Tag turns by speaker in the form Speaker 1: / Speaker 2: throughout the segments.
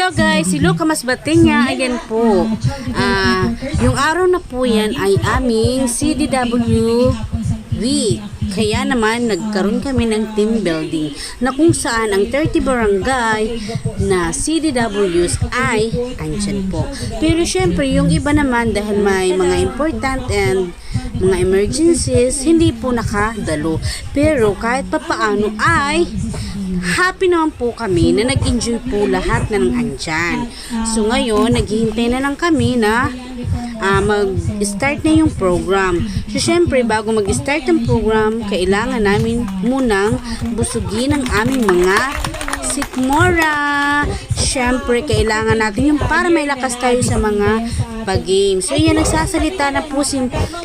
Speaker 1: Hello guys, si Luca Masbatenya, ayan po. Yung araw na po yan ay aming CDW week. Kaya naman nagkaroon kami ng team building na kung saan ang 30 barangay na CDWs ay andyan po. Pero syempre yung iba naman dahil may mga important and mga emergencies, hindi po nakadalo. Pero kahit papaano ay happy naman po kami na nag-enjoy po lahat na nang andyan. So ngayon, naghihintay na lang kami na mag-start na yung program. So syempre, bago mag-start ang program, kailangan namin munang busugin ang aming mga sikmora. Syempre, kailangan natin yung para may lakas tayo sa mga pag-game. So yan, nagsasalita na po si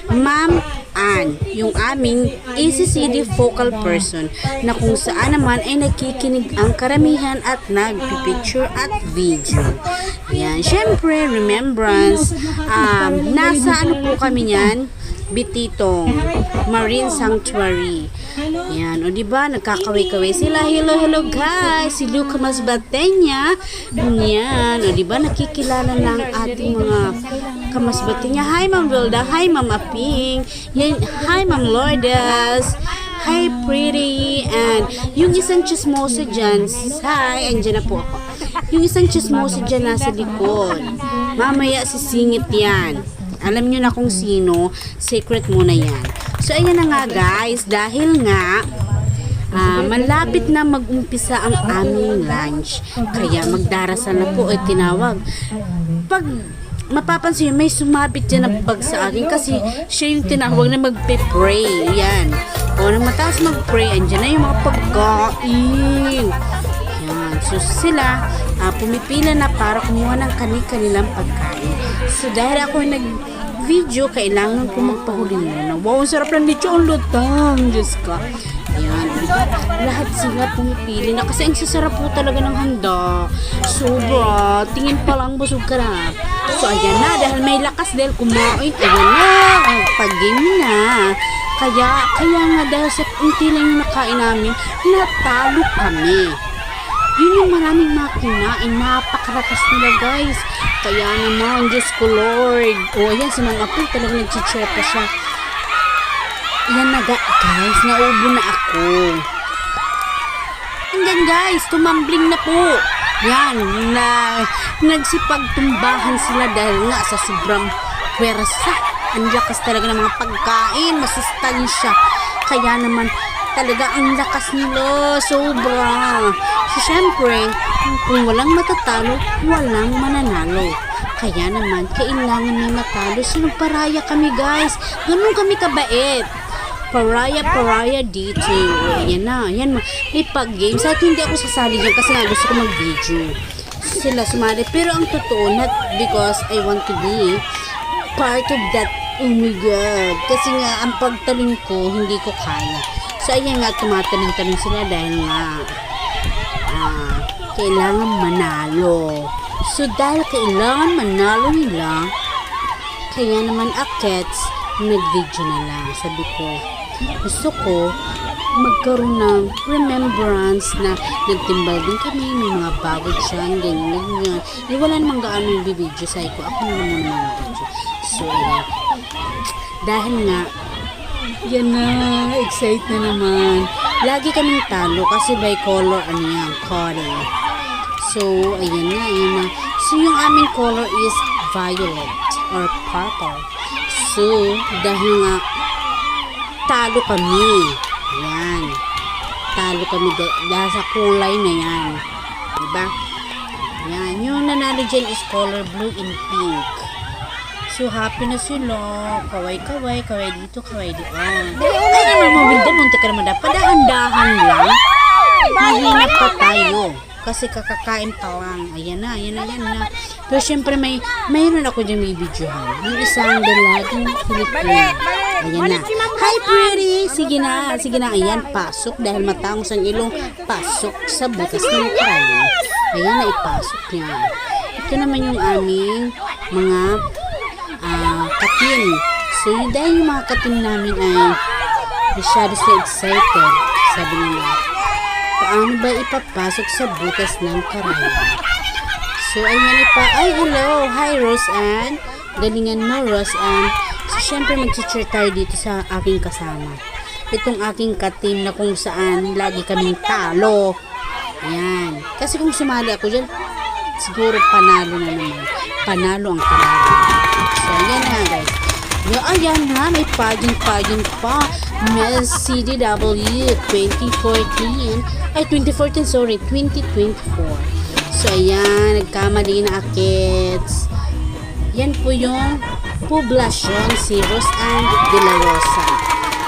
Speaker 1: Ma'am Ann, yung aming ACCD focal person, na kung saan naman ay nakikinig ang karamihan at nagpipicture at video. Yan, syempre, remembrance, nasa ano po kami yan, Bititong Marine Sanctuary. Yan, o diba, nagkakaway-kaway sila. Hello guys, si Luca Masbatenya. Yan, o diba, nakikilala lang ating mga kamasbatenya. Hi Ma'am Wilda, hi Ma'am Aping, yan, hi Ma'am Lourdes, hi Pretty, and yung isang chismosa dyan, hi, andyan na po ako. Yung isang chismosa dyan nasa likod, mamaya sisingit yan. Alam nyo na kung sino, secret muna yan. So ayan na nga guys, dahil nga malapit na mag-umpisa ang aming lunch, kaya magdarasal na po ay tinawag. Pag mapapansin may sumabit dyan na bag sa akin kasi siya yung tinawag na magpe-pray. Yan. O nang mataas mag-pray, andyan na yung mga pagkain. Yan. So sila pumipila na para kumuha ng kanilang pagkain. So dahil ako nag-video, kailangan ko magpahuli na. Wow, ang sarap ng lechon lutang. Diyos ka. Ayan, diba? Lahat sila pumipili na kasi ang sasarap po talaga ng handa. Sobra. Tingin pa lang busog ka na. So ayan na, dahil may lakas dahil kumain. Ayan na, pag-game na. Kaya nga dahil sa unti lang yung nakain namin, natalo kami. Yun yung maraming makinain, napakarakas nila guys. Kaya naman, Diyos ko Lord. O ayan, si Ma'am Apple talagang nag-cheer pa siya. Yan na guys, naubo na ako. And then guys, tumambling na po. Yan, nagsipagtumbahan sila dahil nga sa sobrang pwersa. Ang lakas talaga ng mga pagkain, masustansya. Kaya naman, talaga ang lakas nila, sobra. So syempre, kung walang matatalo, walang mananalo. Kaya naman, kailangan may matalo. So nagparaya kami guys. Ganun kami kabait. Paraya dito. Ayan na, ayan. May pag-game. Sa akin hindi ako sasali dyan kasi nga gusto ko mag-video. Sila sumali. Pero ang totoo, not because I want to be part of that. Oh my God. Kasi nga, ang pagtalon ko, hindi ko kaya. So ayan nga, tumatalon-talon sila dahil nga kailangan manalo. So dahil kailangan manalo nila, kaya naman akets, nag-video na lang. Sabi ko, gusto ko magkaroon ng remembrance na nagtimbal din kami, may mga bago dyan, ganyan. Wala namang gaano yung video. Sabi ko, ako naman muna mag-video. So ayan, dahil nga yan na, excite na naman. Lagi kaming talo kasi by color, ano yan, color. So, ayan na. So, yung aming color is violet or purple. So, dahil nga, talo kami. Ayan. Talo kami dahil sa kulay na yan. Diba? Ayan. Yung nanalo dyan is color blue and pink. So, happy na sila. Kaway dito, kaway dito. Ay, naman mo, Wilda, munti ka naman dapat. Padahan-dahan lang. Mahinap pa tayo. Kasi kakakain pa lang. Ayan na. Pero syempre, mayroon ako dyan may videohan. Yung isang dalagang Filipino. Ayan na. Hi, Pretty! Sige na. Ayan, pasok. Dahil matangos ang ilong, pasok sa butas ng karayo. Ayan na, ipasok niya. Ito naman yung aming mga katin. So, dahil yung mga katin namin ay masyado sa excited, sabi nila, paano ba ipapasok sa butas ng karayo? So, So, ayan pa. Ay, hello. Hi, Roseanne. Galingan mo, Roseanne. So, syempre, mag-cheer tayo dito sa aking kasama. Itong aking ka-team na kung saan lagi kaming talo. Ayan. Kasi kung sumali ako dyan, siguro panalo na naman. Panalo ang panalo. So, ayan na, guys. Ayan na, may pageant pa. Miss CDW 2014. Ay, 2014, sorry. 2024. So, ayan. Nagkamali na akits. Yan po yung poblasyon si Roseanne de la Rosa.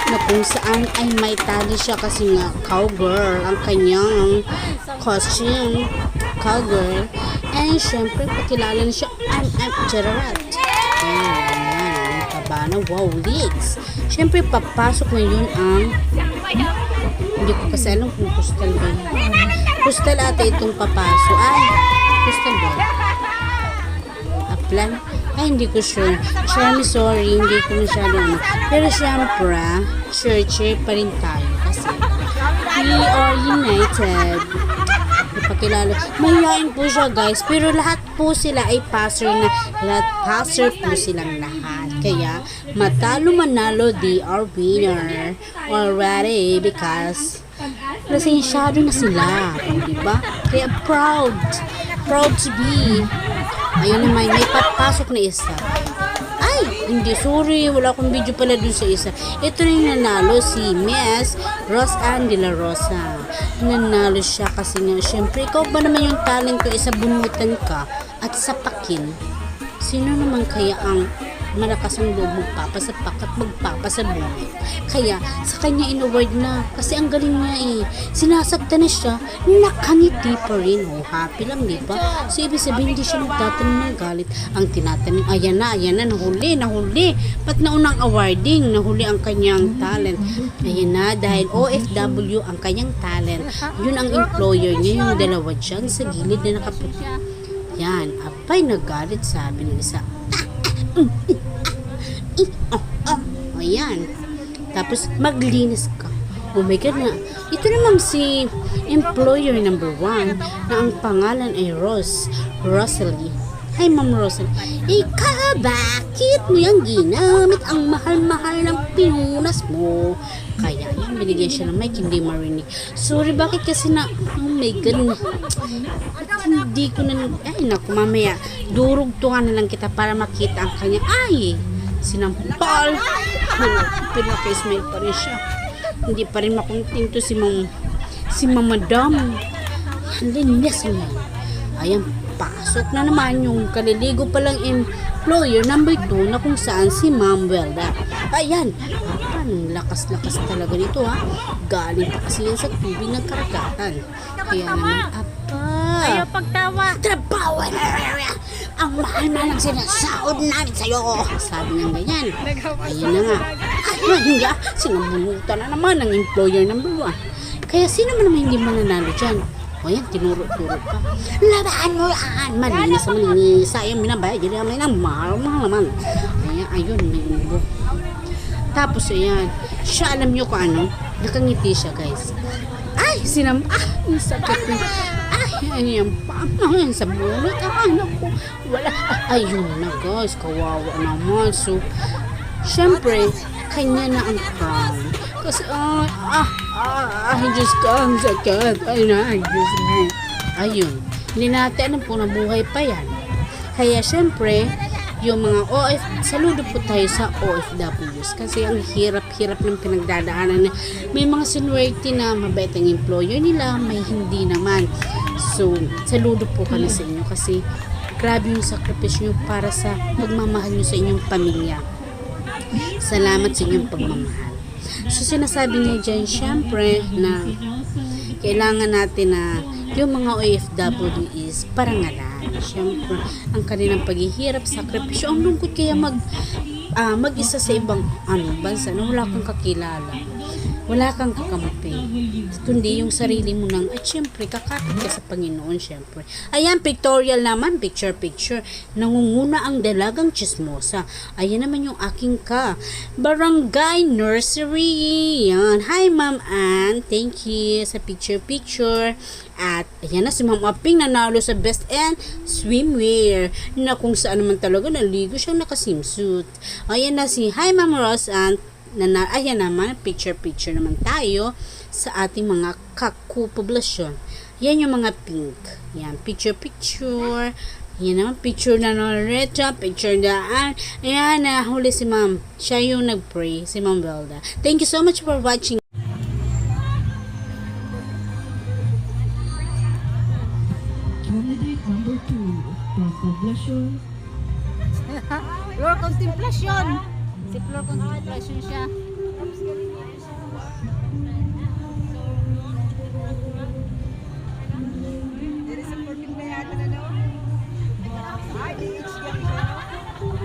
Speaker 1: Na kung saan ay may tali siya kasi nga cowgirl ang kanyang costume. Cowgirl. And syempre, pakilala na siya. I'm Chararat. Ayan. Kabana. Wow, legs. Syempre, papasok ngayon ang hindi ko kasi alam kung postal ba yun. Postal ata itong papasok. Ay, postal ba? Aplan? Ay, hindi ko sure. Sorry, hindi ko masyado ano. Pero syempre, cheer pa rin tayo. Kasi, we are united. Napakilala. Mahihain po siya, guys. Pero lahat po sila ay passer na. Lahat passer po silang lahat. Kaya, matalo manalo, they are winner already because presensyado na sila. Diba? Kaya proud to be. Ayun naman, may papasok na isa. Ay, hindi, sorry. Wala akong video pala dun sa isa. Ito na yung nanalo, si Miss Roseanne de la Rosa. Nanalo siya kasi nga, syempre, ikaw ba naman yung talent ko, isa bunutan ka at sapakin? Sino naman kaya ang malakas ang loob magpapasapak at magpapasabunod? Kaya sa kanya in-award na kasi ang galing niya eh. Sinasaktan na siya, nakangiti pa rin. Oh, happy lang, di ba? So ibig sabihin hindi siya nagtatanim ng galit. Ang tinatanong, ayan na, nahuli. Ba't naunang awarding? Nahuli ang kanyang talent. Ayan na, dahil OFW ang kanyang talent. Yun ang employer niya, yung dalawa dyan sa gilid na nakaputi. Yan, apay nagalit, sabi ng isa. Ayan. Tapos maglinis ka. Oh my God na. Ito naman si employer number 1 na ang pangalan ay Rosalie. Hi, Ma'am Rosalie. Ikaw, bakit mo yung ginamit ang mahal-mahal ng pinunas mo? Kaya yan, binigyan siya ng mic, hindi marinig. Sorry, bakit kasi na, oh my God, hindi ko na, ay naku, mamaya, durugtungan na lang kita para makita ang kanya. Ay, sinampal. Pinaka-smile pa rin siya. Hindi pa rin makontinto si Madam. Linis mo. Ayan, pasok na naman yung kaliligo palang employer number 2 na kung saan si Ma'am Welda. Ayan, ang lakas-lakas talaga nito ha. Galing pa kasi yan sa tubig ng karagatan. Kaya naman,
Speaker 2: Ayaw pagtawa.
Speaker 1: trabaho na. Ang mahal na lang sinasahod namin sa'yo. Sabi niya ganyan. Ayun na nga. Ayun nga, sinabunutan na naman ng employer number 1. Kaya sino man naman hindi mananalo dyan? O yan, tinuro-turo pa. Labaan mo yan! Malinis sa malinis. Sayang minabay. Hindi naman ang mahal naman. Ayan, ayun, may ubo. Tapos ayan, siya alam nyo kung ano, nakangiti siya guys. Ay, ang sakit na. Ay, yan pa. Ayan, sa bulot. Naku, wala. Ayun na guys, kawawa naman. So, syempre, kanya na ang crown. Kasi, Diyos ko, ang sakit. Diyos mo. Ayun, hindi natin alam po na buhay pa yan. Kaya, syempre, yung mga saludo po tayo sa OFWs kasi ang hirap-hirap ng pinagdadaanan na may mga seniority na mabait ang employer nila, may hindi naman. So, saludo po kami sa inyo kasi grabe yung sakripisyo nyo para sa pagmamahal nyo sa inyong pamilya. Salamat sa inyong pagmamahal. So, sinasabi niya dyan, syempre, na kailangan natin na yung mga OFW is parangalan. Siyempre, ang kanilang paghihirap, sakripisyo, ang lungkot kaya mag-isa sa ibang bansa na wala kang kakilala. wala kang kakampi. Kundi yung sarili mo nang, at syempre, kakapit ka sa Panginoon, syempre. Ayan, pictorial naman, picture. Nangunguna ang dalagang chismosa. Ayan naman yung aking barangay nursery. Yan. Hi, Ma'am Ann. Thank you sa picture. At ayan na si Ma'am Aping nanalo sa Best and Swimwear na kung saan naman talaga naligo siyang naka-swimsuit. Ayan na si Hi Ma'am Rose and ayan naman picture naman tayo sa ating mga kaku-poblasyon. Yan yung mga pink. Yan, picture. Yan naman, picture na Loretta, picture daan. Ayan, huli si Ma'am. Siya yung nag-pray, si Ma'am Velda. Thank you so much for watching.
Speaker 3: Candidate number 2 from Poblacion.
Speaker 2: Flor Contemplation. Si Flor Contemplation siya.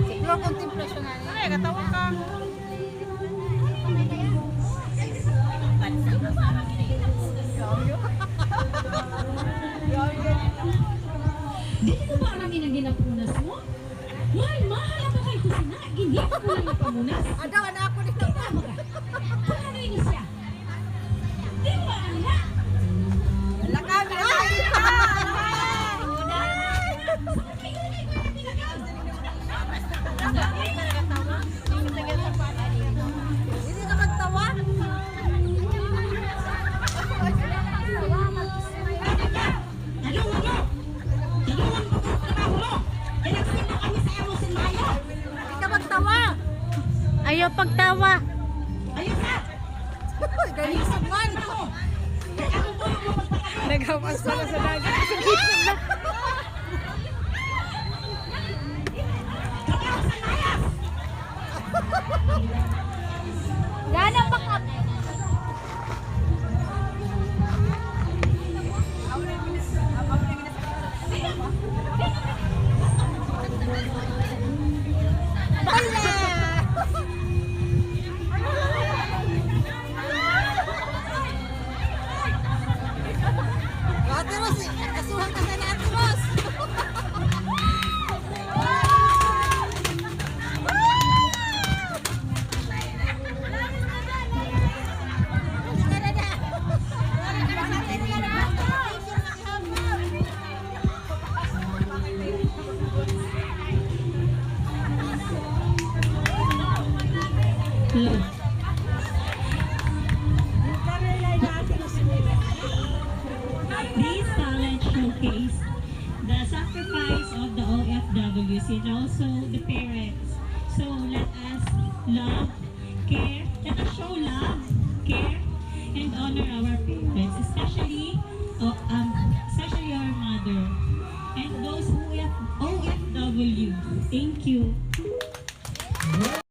Speaker 2: Si Flor Contemplation na niya. Ay, katawa ka.
Speaker 3: Dili ko ba kami nang ginapunas mo? Why, mahal ka kay kusina. Gini ko lang ipamunas.
Speaker 2: Adaw, anak ako dito.
Speaker 3: Ano ini siya? Di ba, anak?
Speaker 2: Wala kami. Hindi ka magtawa? Hindi ka magtawa. Ayaw pagtawa.
Speaker 3: Ayun na!
Speaker 2: Ganisog man. Naghamas pala sa dagat. Yan ang backup. Ate Ros, kasuhan ka na Ate Ros.
Speaker 3: This talent showcase the sacrifice of the OFWs and also the parents. So let us love, care, let us show love, care, and honor our parents, especially our mother and those OFW. Thank you.